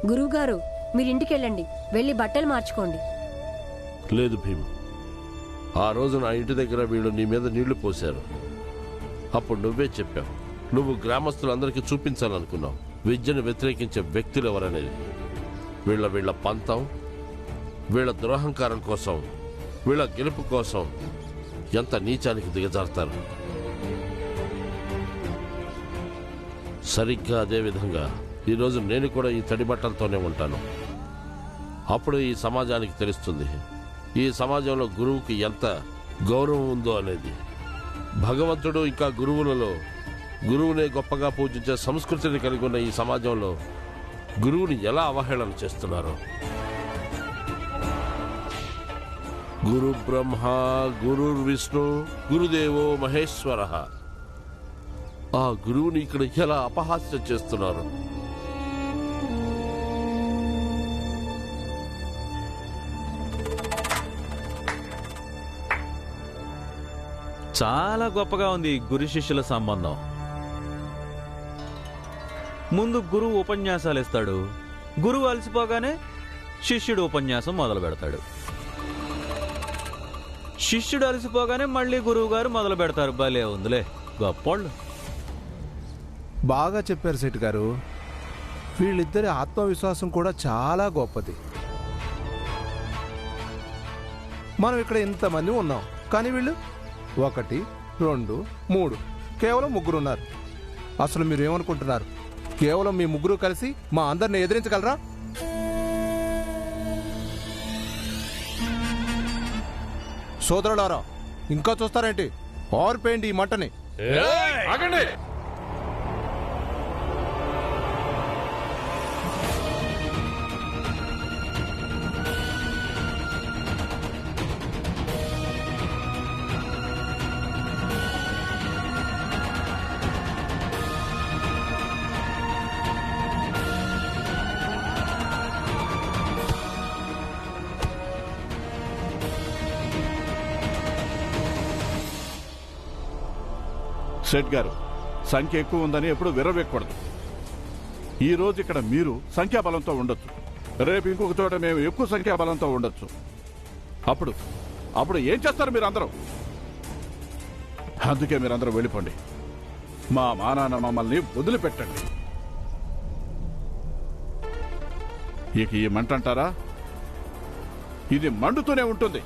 గురువుగారు, మీరింటికెళ్ళండి, వెళ్ళి బట్టలు మార్చుకోండి. లేదు భీమ్, ఆ రోజు నా ఇంటి దగ్గర వీళ్ళు నీ మీద నీళ్లు పోశారు. అప్పుడు నువ్వే చెప్పావు, నువ్వు గ్రామస్తులందరికీ చూపించాలనుకున్నావు విద్యను వ్యతిరేకించే వ్యక్తులు ఎవరనేది. వీళ్ళ పంతం, వీళ్ళ దురహంకారం కోసం, వీళ్ళ గెలుపు కోసం ఎంత నీచానికి దిగజారుతారు. సరిగ్గా అదే విధంగా ఈరోజు నేను కూడా ఈ తడి బట్టలతోనే ఉంటాను. అప్పుడు ఈ సమాజానికి తెలుస్తుంది ఈ సమాజంలో గురువుకి ఎంత గౌరవం ఉందో అనేది. భగవంతుడు ఇంకా గురువులలో గురువునే గొప్పగా పూజించే సంస్కృతిని కలిగి ఉన్న ఈ సమాజంలో గురువుని ఎలా అవహేళన చేస్తున్నారు. గురు బ్రహ్మ గురుర్ విష్ణు గురుదేవో మహేశ్వర. ఆ గురువుని ఇక్కడ ఎలా అపహాస్యం చేస్తున్నారు. చాలా గొప్పగా ఉంది గురు శిష్యుల సంబంధం. ముందు గురువు ఉపన్యాసాలు ఇస్తాడు, గురువు అలసిపోగానే శిష్యుడు ఉపన్యాసం మొదలు పెడతాడు. శిష్యుడు అలసిపోగానే మళ్ళీ గురువు గారు మొదలు పెడతారు. భలే ఉందిలే, గొప్పోళ్ళు. బాగా చెప్పారు సెట్ గారు. వీళ్ళిద్దరి ఆత్మవిశ్వాసం కూడా చాలా గొప్పది. మనం ఇక్కడ ఇంతమంది ఉన్నాం, కానీ వీళ్ళు 1, 2, 3 కేవలం 3 ఉన్నారు. అసలు మీరు ఏమనుకుంటున్నారు? కేవలం మీ 3 కలిసి మా అందరిని ఎదిరించగలరా? సోదరులారా, ఇంకా చూస్తారేంటి? ఆర్పేయండి ఈ మంటని. ఆగండి. సెట్ గారు, సంఖ్య ఎక్కువ ఉందని ఎప్పుడు విర్రవేయకూడదు. ఈ రోజు ఇక్కడ మీరు సంఖ్యాబలంతో ఉండొచ్చు, రేపు ఇంకొక చోట మేము ఎక్కువ సంఖ్యాబలంతో ఉండొచ్చు. అప్పుడు ఏం చేస్తారు మీరందరూ? అందుకే మీరందరూ వెళ్ళిపోండి. మా నాన్న మమ్మల్ని వదిలిపెట్టండి. ఇక ఈ మంట అంటారా, ఇది మండుతూనే ఉంటుంది.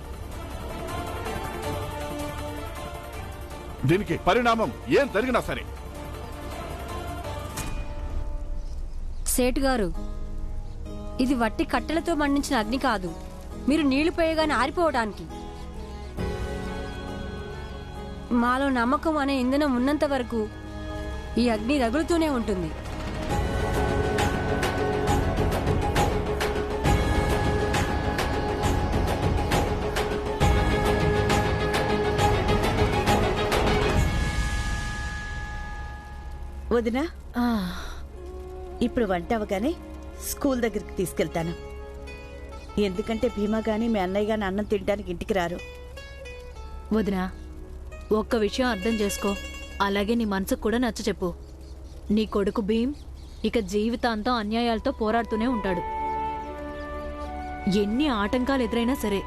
దీనికి పరిణామం ఏం జరిగినా సరే. సేటు గారు, ఇది వట్టి కట్టెలతో మండించిన అగ్ని కాదు, మీరు నీళ్లు పోయగానే ఆరిపోవడానికి. మాలో నమ్మకం అనే ఇంధనం ఉన్నంత వరకు ఈ అగ్ని రగులుతూనే ఉంటుంది. వదినా, ఇప్పుడు వంట అవగానే స్కూల్ దగ్గరికి తీసుకెళ్తాను. ఎందుకంటే భీమా గాని మీ అన్నయ్య గాని అన్నం తినడానికి ఇంటికి రారు. వదినా, ఒక్క విషయం అర్థం చేసుకో, అలాగే నీ మనసుకు కూడా నచ్చ చెప్పు. నీ కొడుకు భీమ్ ఇక జీవితాంతం అన్యాయాలతో పోరాడుతూనే ఉంటాడు. ఎన్ని ఆటంకాలు ఎదురైనా సరే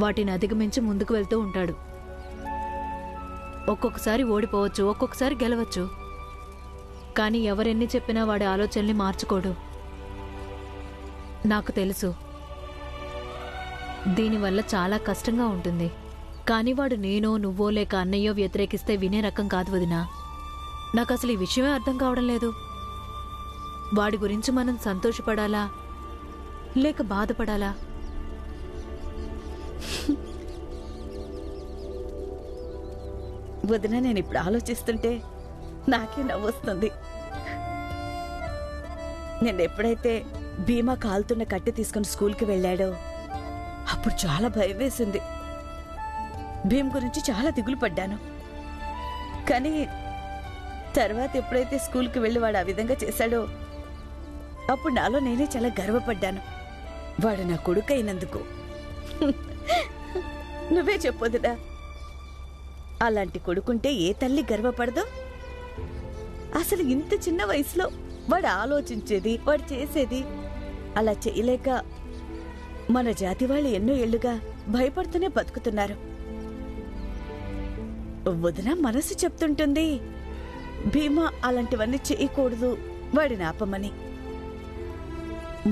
వాటిని అధిగమించి ముందుకు వెళ్తూ ఉంటాడు. ఒక్కొక్కసారి ఓడిపోవచ్చు, ఒక్కొక్కసారి గెలవచ్చు, కానీ ఎవరెన్ని చెప్పినా వాడి ఆలోచనల్ని మార్చుకోడు. నాకు తెలుసు, దీనివల్ల చాలా కష్టంగా ఉంటుంది. కానీ వాడు నేనో నువ్వో లేక అన్నయ్యో వ్యతిరేకిస్తే వినే రకం కాదు వదినా. నాకు అసలు ఈ విషయమే అర్థం కావడం లేదు. వాడి గురించి మనం సంతోషపడాలా లేక బాధపడాలా? వదినా, నేను ఇప్పుడు ఆలోచిస్తుంటే నాకే నవ్వొస్తుంది. నేను ఎప్పుడైతే భీమా కాలుతున్న కట్టె తీసుకుని స్కూల్కి వెళ్ళాడో అప్పుడు చాలా భయం వేసింది. భీమ్ గురించి చాలా దిగులు పడ్డాను. కానీ తర్వాత ఎప్పుడైతే స్కూల్కి వెళ్ళి వాడు ఆ విధంగా చేశాడో అప్పుడు నాలో నేనే చాలా గర్వపడ్డాను. వాడు నా కొడుకు అయినందుకు. నువ్వే చెప్పొద్దురా, అలాంటి కొడుకుంటే ఏ తల్లి గర్వపడదో? అసలు ఇంత చిన్న వయసులో వాడు ఆలోచించేది, వాడు చేసేది అలా చేయలేక మన జాతి వాళ్ళు ఎన్నో ఏళ్లుగా భయపడుతూనే బతుకుతున్నారు. వదిన మనసు చెప్తుంటుంది భీమా అలాంటివన్నీ చేయకూడదు, వాడిని ఆపమని.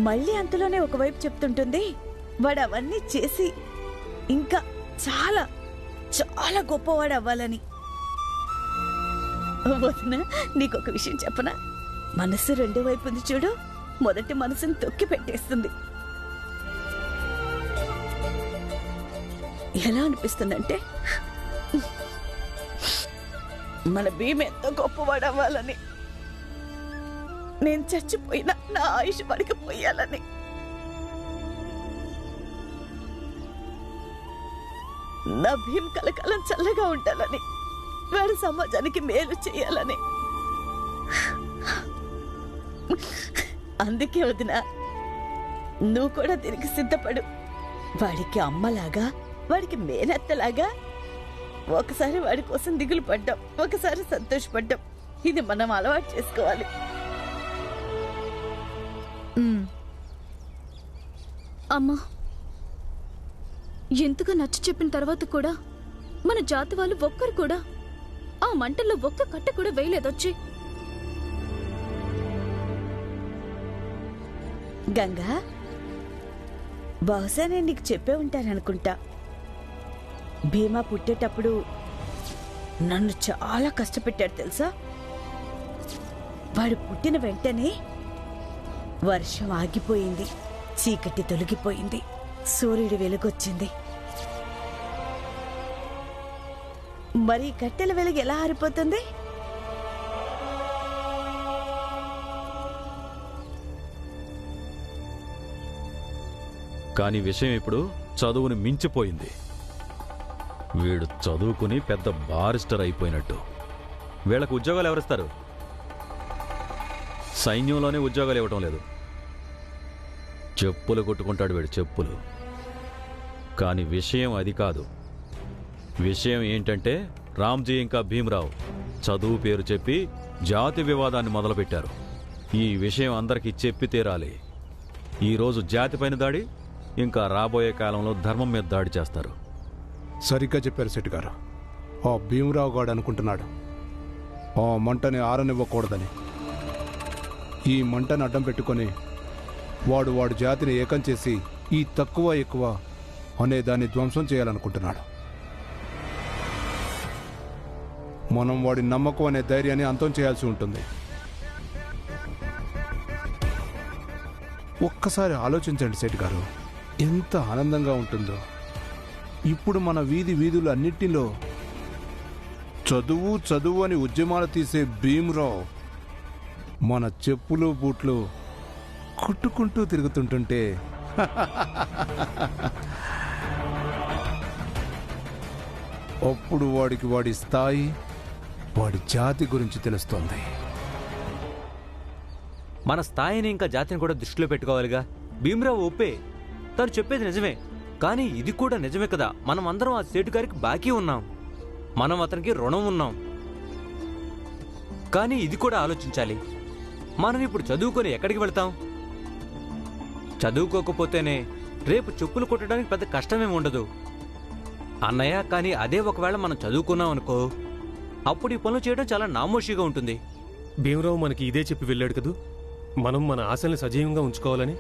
మళ్ళీ అంతలోనే ఒకవైపు చెప్తుంటుంది వాడు అవన్నీ చేసి ఇంకా చాలా చాలా గొప్పవాడు అవ్వాలని. వదిన, నీకొక విషయం చెప్పనా? మనసు రెండో వైపు ఉంది చూడు, మొదటి మనసుని తొక్కి పెట్టేస్తుంది. ఎలా అనిపిస్తుందంటే మన భీమ ఎంతో గొప్పవాడు అవ్వాలని, నేను చచ్చిపోయినా నా ఆయుష్ వాడికి పోయాలని. నా భీం కలకాలం చల్లగా ఉండాలని, వాడు సమాజానికి మేలు చేయాలని. అందుకే వదిన, నువ్వు కూడా దీనికి సిద్ధపడు. వాడికి అమ్మలాగా, వాడికి మేనత్తలాగా ఒకసారి వాడి కోసం దిగులు పడ్డాం, ఒకసారి సంతోషపడ్డాం. ఇది మనం అలవాటు చేసుకోవాలి. అమ్మా, ఎంతగా నచ్చ చెప్పిన తర్వాత కూడా మన జాతి వాళ్ళు ఒక్కరు కూడా ఆ మంటల్లో ఒక్క కట్ట కూడా వేయలేదొచ్చి. గంగా, బహుశా నేను నీకు చెప్పే ఉంటాననుకుంటా. భీమా పుట్టేటప్పుడు నన్ను చాలా కష్టపెట్టాడు తెలుసా. వాడు పుట్టిన వెంటనే వర్షం ఆగిపోయింది, చీకటి తొలగిపోయింది, సూర్యుడి వెలుగొచ్చింది. మరి కట్టెల వెలుగు ఎలా ఆరిపోతుంది? కానీ విషయం ఇప్పుడు చదువుని మించిపోయింది. వీడు చదువుకుని పెద్ద బారిస్టర్ అయిపోయినట్టు. వీళ్ళకు ఉద్యోగాలు ఎవరిస్తారు? సైన్యంలోనే ఉద్యోగాలు ఇవ్వటం లేదు. చెప్పులు కొట్టుకుంటాడు వీడు, చెప్పులు. కానీ విషయం అది కాదు. విషయం ఏంటంటే రామ్జీ ఇంకా భీమరావు చదువు పేరు చెప్పి జాతి వివాదాన్ని మొదలుపెట్టారు. ఈ విషయం అందరికీ చెప్పి తీరాలి. ఈరోజు జాతిపైన దాడి, ఇంకా రాబోయే కాలంలో ధర్మం మీద దాడి చేస్తారు. సరిగ్గా చెప్పారు శెట్టి గారు. ఆ భీమరావు గాడు అనుకుంటున్నాడు ఆ మంటని ఆరనివ్వకూడదని. ఈ మంటని అడ్డం పెట్టుకొని వాడు జాతిని ఏకం చేసి ఈ తక్కువ ఎక్కువ అనే దాన్ని ధ్వంసం చేయాలనుకుంటున్నాడు. మనం వాడి నమ్మకం అనే ధైర్యాన్ని అంతం చేయాల్సి ఉంటుంది. ఒక్కసారి ఆలోచించండి శెట్టి గారు, ఎంత ఆనందంగా ఉంటుందో. ఇప్పుడు మన వీధులు అన్నిటిలో చదువు చదువు అని ఉద్యమాలు తీసే భీమరావు మన చెప్పులు బూట్లు కుట్టుకుంటూ తిరుగుతుంటుంటే అప్పుడు వాడికి వాడి స్థాయి, వాడి జాతి గురించి తెలుస్తోంది. మన స్థాయిని ఇంకా జాతిని కూడా దృష్టిలో పెట్టుకోవాలిగా. భీమరావు ఒప్పే, తను చెప్పేది నిజమే. కానీ ఇది కూడా నిజమే కదా, మనం అందరం ఆ సేటు గారికి బాకీ ఉన్నాం, మనం అతనికి రుణం ఉన్నాం. కానీ ఇది కూడా ఆలోచించాలి, మనం ఇప్పుడు చదువుకొని ఎక్కడికి వెళ్తాం? చదువుకోకపోతేనే రేపు చెప్పులు కొట్టడానికి పెద్ద కష్టమేమి ఉండదు అన్నయ్య. కానీ అదే ఒకవేళ మనం చదువుకున్నాం అనుకో, అప్పుడు ఈ పనులు చేయడం చాలా నామోషిగా ఉంటుంది. భీమరావు మనకి ఇదే చెప్పి వెళ్ళాడు కదూ, మనం మన ఆశల్ని సజీవంగా ఉంచుకోవాలని.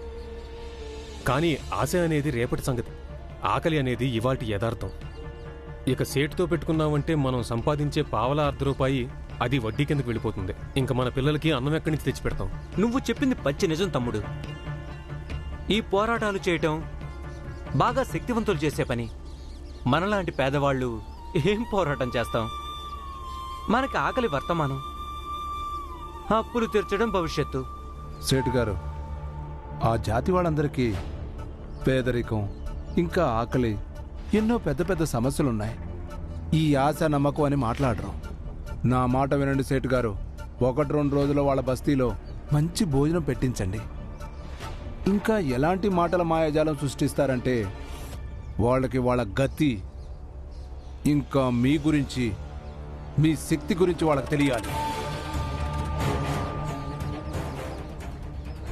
కానీ ఆశ అనేది రేపటి సంగతి, ఆకలి అనేది ఇవాల్టి యథార్థం. ఇక సేటుతో పెట్టుకున్నామంటే మనం సంపాదించే పావలా ₹1 అది వడ్డీ కిందకు వెళ్ళిపోతుంది. ఇంకా మన పిల్లలకి అన్నం ఎక్కడి నుంచి తెచ్చి పెడతాం? నువ్వు చెప్పింది పచ్చి నిజం తమ్ముడు. ఈ పోరాటాలు చేయటం బాగా శక్తివంతులు చేసే పని. మనలాంటి పేదవాళ్ళు ఏం పోరాటం చేస్తాం? మనకి ఆకలి వర్తమానం, అప్పులు తీర్చడం భవిష్యత్తు. సేటు గారు, ఆ జాతి వాళ్ళందరికీ పేదరికం, ఇంకా ఆకలి, ఎన్నో పెద్ద పెద్ద సమస్యలున్నాయి. ఈ ఆశ నమ్మకం అని మాట్లాడరు. నా మాట వినండి సేటు గారు, 1-2 రోజుల వాళ్ళ బస్తీలో మంచి భోజనం పెట్టించండి. ఇంకా ఎలాంటి మాటల మాయాజాలం సృష్టిస్తారంటే వాళ్ళకి వాళ్ళ గతి, ఇంకా మీ గురించి, మీ శక్తి గురించి వాళ్ళకి తెలియాలి.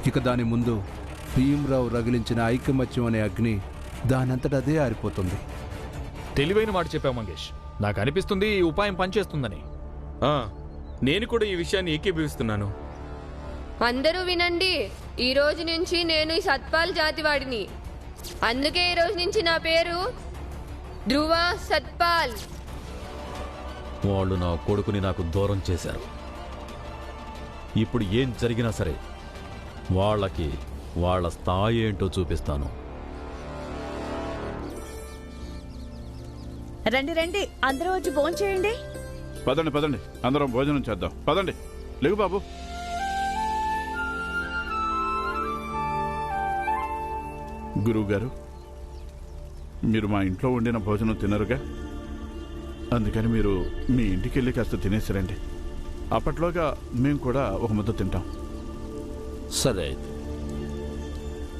ఇక దాని ముందు భీమరావు రగిలించిన ఐకమత్యం అనే అగ్ని దానంతట అదే ఆరిపోతుంది. తెలివైన మాట చెప్పావు మంగేష్. నాకు అనిపిస్తుంది ఈ ఉపాయం పనిచేస్తుందని. నేను కూడా ఈ విషయాన్ని ఏకీభవిస్తున్నాను. అందరూ వినండి, ఈ రోజు నుంచి నేను ఈ సత్పాల్ జాతివాడిని. అందుకే ఈ రోజు నుంచి నా పేరు ధ్రువ సత్పాల్. వాళ్ళు నా కొడుకుని నాకు దూరం చేశారు. ఇప్పుడు ఏం జరిగినా సరే వాళ్ళకి వాళ్ళ స్థాయి ఏంటో చూపిస్తాను. రండి రండి, అందరూ వచ్చి భోంచేయండి. పదండి పదండి, అందరం భోజనం చేద్దాం. పదండి, లేవు బాబు. గురువుగారు, మీరు మా ఇంట్లో వండిన భోజనం తినరుగా, అందుకని మీరు మీ ఇంటికి వెళ్ళి కాస్త తినేసిరండి. అప్పట్లోగా మేము కూడా ఒక ముద్ద తింటాం. సరే అయితే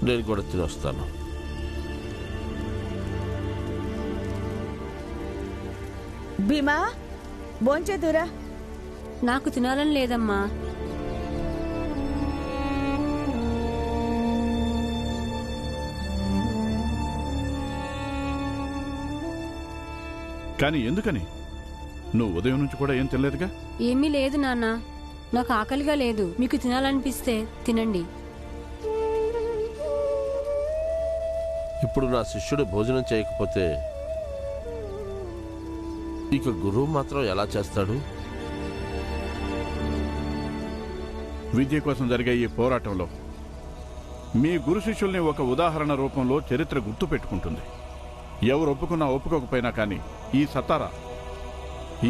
నేను కూడా తినొస్తాను. భీమా, భోంచేదురా. నాకు తినాలని లేదమ్మా. కానీ ఎందుకని? నువ్వు ఉదయం నుంచి కూడా ఏం తినలేదుగా? ఏమీ లేదు నాన్న, నాకు ఆకలిగా లేదు. మీకు తినాలనిపిస్తే తినండి. ఇప్పుడు నా శిష్యుడు భోజనం చేయకపోతే ఇక గురువు మాత్రం ఎలా చేస్తాడు? విద్య కోసం జరిగే ఈ పోరాటంలో మీ గురు శిష్యుల్ని ఒక ఉదాహరణ రూపంలో చరిత్ర గుర్తు పెట్టుకుంటుంది. ఎవరు ఒప్పుకున్నా ఒప్పుకోకపోయినా కానీ ఈ సతారా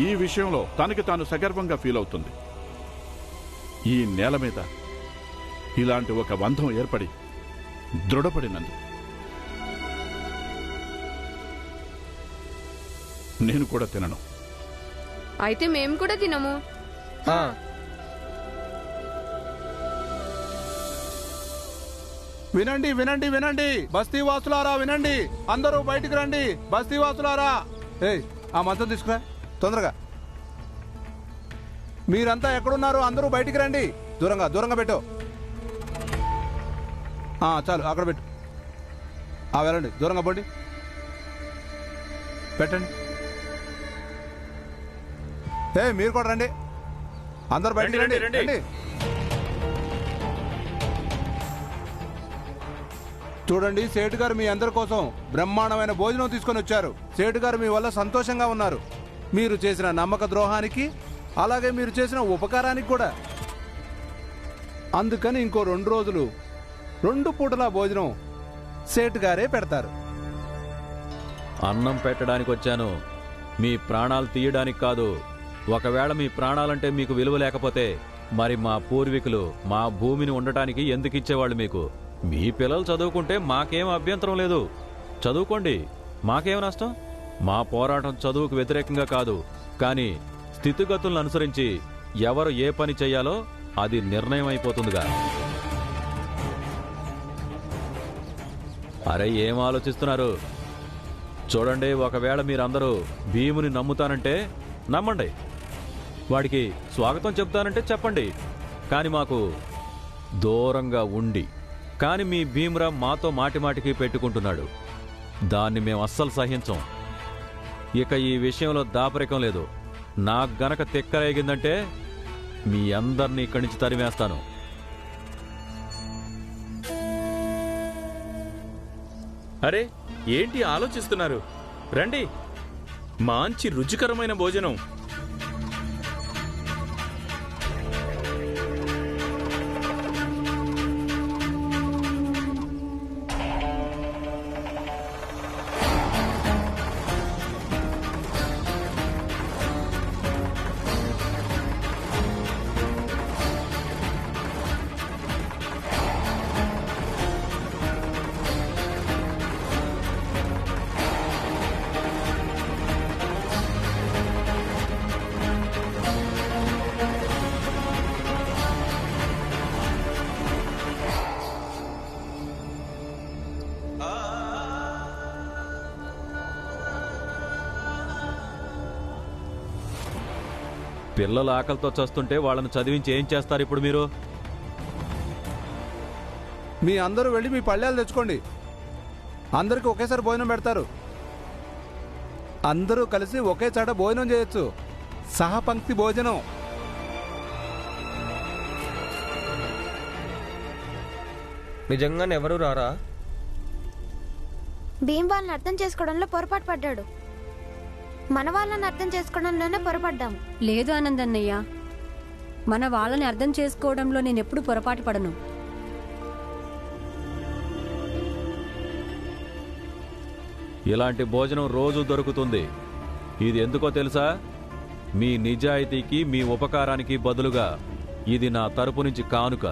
ఈ విషయంలో తనకి తాను సగర్వంగా ఫీల్ అవుతుంది. ఈ నేల మీద ఇలాంటి ఒక బంధం ఏర్పడి దృఢపడినందు నేను కూడా తినను. అయితే మేము కూడా తినము. వినండి వినండి వినండి, బస్తీవాసులారా వినండి, అందరూ బయటికి రండి. బస్తీవాసులారా, ఏయ్ ఆ మంచం తీసుకురా తొందరగా. మీరంతా ఎక్కడున్నారు? అందరూ బయటికి రండి. దూరంగా దూరంగా పెట్టు. చాలు, అక్కడ పెట్టు. వెళ్ళండి, దూరంగా పోండి. పెట్టండి. మీరు కూడా రండి, అందరూ బయటికి రండి. రండి. చూడండి, సేటు గారు మీ అందరి కోసం బ్రహ్మాండమైన భోజనం తీసుకొని వచ్చారు. సేటు గారు మీ వల్ల సంతోషంగా ఉన్నారు. మీరు చేసిన నమ్మక ద్రోహానికి, అలాగే మీరు చేసిన ఉపకారానికి కూడా. అందుకని ఇంకో 2 రోజులు 2 పూటల భోజనం సేటు గారే పెడతారు. అన్నం పెట్టడానికి వచ్చాను, మీ ప్రాణాలు తీయడానికి కాదు. ఒకవేళ మీ ప్రాణాలంటే మీకు విలువ లేకపోతే మరి మా పూర్వీకులు మా భూమిని ఉండటానికి ఎందుకు ఇచ్చేవాళ్ళు మీకు? మీ పిల్లలు చదువుకుంటే మాకేం అభ్యంతరం లేదు, చదువుకోండి, మాకేం నష్టం. మా పోరాటం చదువుకు వ్యతిరేకంగా కాదు, కానీ స్థితిగతులను అనుసరించి ఎవరు ఏ పని చెయ్యాలో అది నిర్ణయం అయిపోతుందిగా. అరే, ఏం ఆలోచిస్తున్నారు? చూడండి, ఒకవేళ మీరందరూ భీముని నమ్ముతానంటే నమ్మండి, వాడికి స్వాగతం చెప్తానంటే చెప్పండి, కానీ మాకు దూరంగా ఉండి. కానీ మీ భీమరావు మాతో మాటిమాటికి పెట్టుకుంటున్నాడు, దాన్ని మేము అస్సలు సహించం. ఇక ఈ విషయంలో దాపరికం లేదు. నాకు గనక తిక్కరేగిందంటే మీ అందరినీ ఇక్కడి నుంచి తరిమేస్తాను. అరే, ఏంటి ఆలోచిస్తున్నారు? రండి, మంచి రుచికరమైన భోజనం. పిల్లలు ఆకలితో చస్తుంటే వాళ్ళని చదివించి ఏం చేస్తారు ఇప్పుడు మీరు? మీ అందరూ వెళ్ళి మీ పళ్ళాలు తెచ్చుకోండి. అందరికీ ఒకేసారి భోజనం పెడతారు. అందరూ కలిసి ఒకే చాట భోజనం చేయొచ్చు. సహపంక్తి భోజనం. నిజంగానే ఎవరు రారా? భీమ్ వాళ్ళని అర్థం చేసుకోవడంలో పొరపాటు పడ్డాడు. మన వాళ్ళని అర్థం చేసుకోవడంలోనే పొరపడ్డాము. లేదు ఆనందన్నయ్య, మన వాళ్ళని అర్థం చేసుకోవడంలో నేను ఎప్పుడు పొరపాటు పడను. ఇలాంటి భోజనం రోజు దొరుకుతుంది. ఇది ఎందుకో తెలుసా? మీ నిజాయితీకి, మీ ఉపకారానికి బదులుగా ఇది నా తరపు నుంచి కానుక.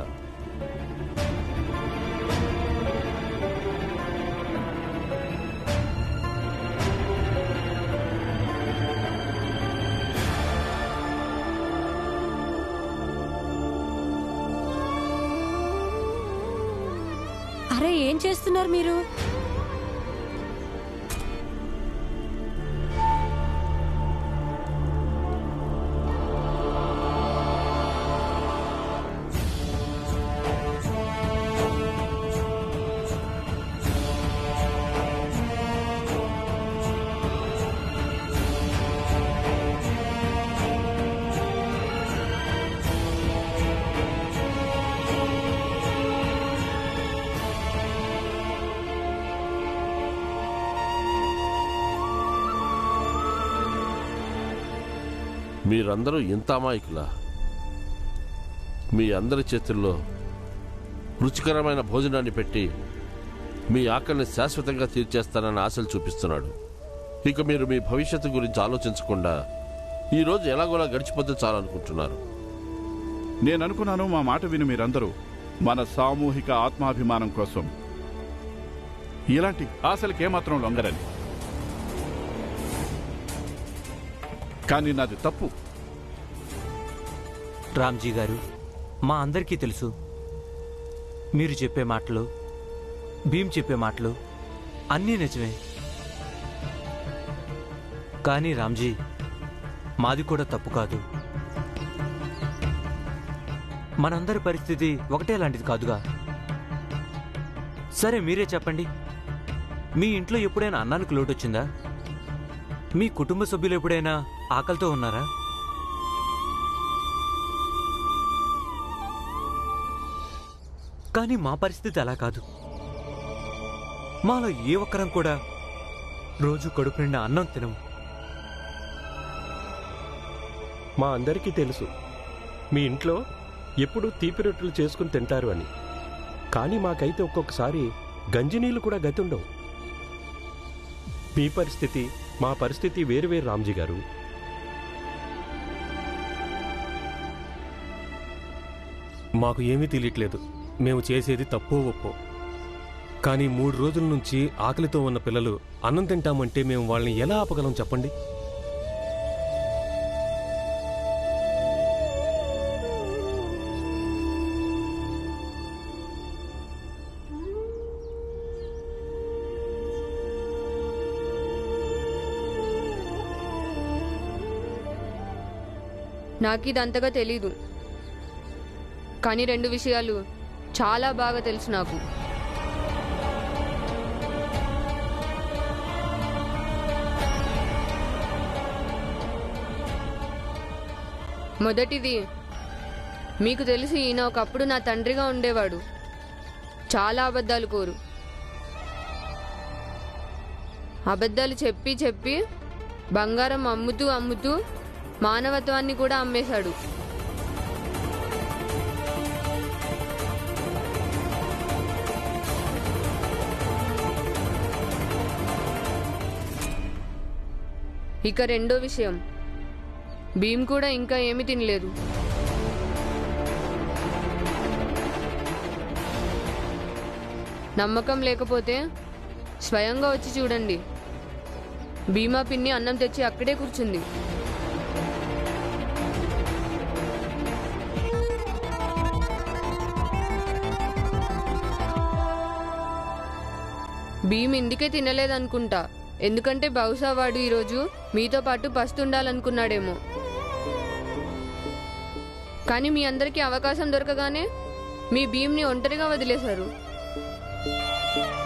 అరే, ఏం చేస్తున్నారు మీరు? మీరందరూ ఇంత అమాయకులా? మీ అందరి చేతుల్లో రుచికరమైన భోజనాన్ని పెట్టి మీ ఆకలిని శాశ్వతంగా తీర్చేస్తానని ఆశలు చూపిస్తున్నాడు. ఇక మీరు మీ భవిష్యత్తు గురించి ఆలోచించకుండా ఈరోజు ఎలాగోలా గడిచిపోతే చాలనుకుంటున్నారు. నేను అనుకున్నాను మా మాట విని మీరందరూ మన సామూహిక ఆత్మాభిమానం కోసం ఇలాంటి ఆశలకేమాత్రం లొంగరని. కానీ నాది తప్పు. రామ్జీ గారు, మా అందరికీ తెలుసు మీరు చెప్పే మాటలు, భీమ్ చెప్పే మాటలు అన్నీ నిజమే. కానీ రామ్జీ, మాది కూడా తప్పు కాదు. మనందరి పరిస్థితి ఒకటే లాంటిది కాదుగా. సరే, మీరే చెప్పండి. మీ ఇంట్లో ఎప్పుడైనా అన్నానికి లోటొచ్చిందా? మీ కుటుంబ సభ్యులు ఎప్పుడైనా ఆకలితో ఉన్నారా? కానీ మా పరిస్థితి అలా కాదు. మాలో ఏ ఒక్కరం కూడా రోజు కడుపు నిండా అన్నం తినము. మా అందరికీ తెలుసు మీ ఇంట్లో ఎప్పుడూ తీపి రొట్టెలు చేసుకుని తింటారు అని. కానీ మాకైతే ఒక్కొక్కసారి గంజినీళ్ళు కూడా గతి ఉండవు. మీ పరిస్థితి మా పరిస్థితి వేరువేరు రామ్జీ గారు. మాకు ఏమీ తెలియట్లేదు. మేము చేసేది తప్పో ఒప్పో. కానీ 3 రోజుల నుంచి ఆకలితో ఉన్న పిల్లలు అన్నం తింటామంటే మేము వాళ్ళని ఎలా ఆపగలం చెప్పండి? నాకిదంతగా తెలీదు. కానీ 2 విషయాలు చాలా బాగా తెలుసు నాకు. మొదటిది, మీకు తెలిసి ఈయన ఒకప్పుడు నా తండ్రిగా ఉండేవాడు. చాలా అబద్ధాలు కోరు. అబద్ధాలు చెప్పి చెప్పి బంగారం అమ్ముతూ అమ్ముతూ మానవత్వాన్ని కూడా అమ్మేశాడు. ఇక 2వ విషయం, భీమ్ కూడా ఇంకా ఏమీ తినలేదు. నమ్మకం లేకపోతే స్వయంగా వచ్చి చూడండి. భీమా పిన్ని అన్నం తెచ్చి అక్కడే కూర్చుంది. భీమ్ ఇందుకే తినలేదనుకుంటా. ఎందుకంటే బహుశా వాడు ఈరోజు మీతో పాటు పస్తుండాలనుకున్నాడేమో. కానీ మీ అందరికీ అవకాశం దొరకగానే మీ భీమ్ని ఒంటరిగా వదిలేశారు. ఆ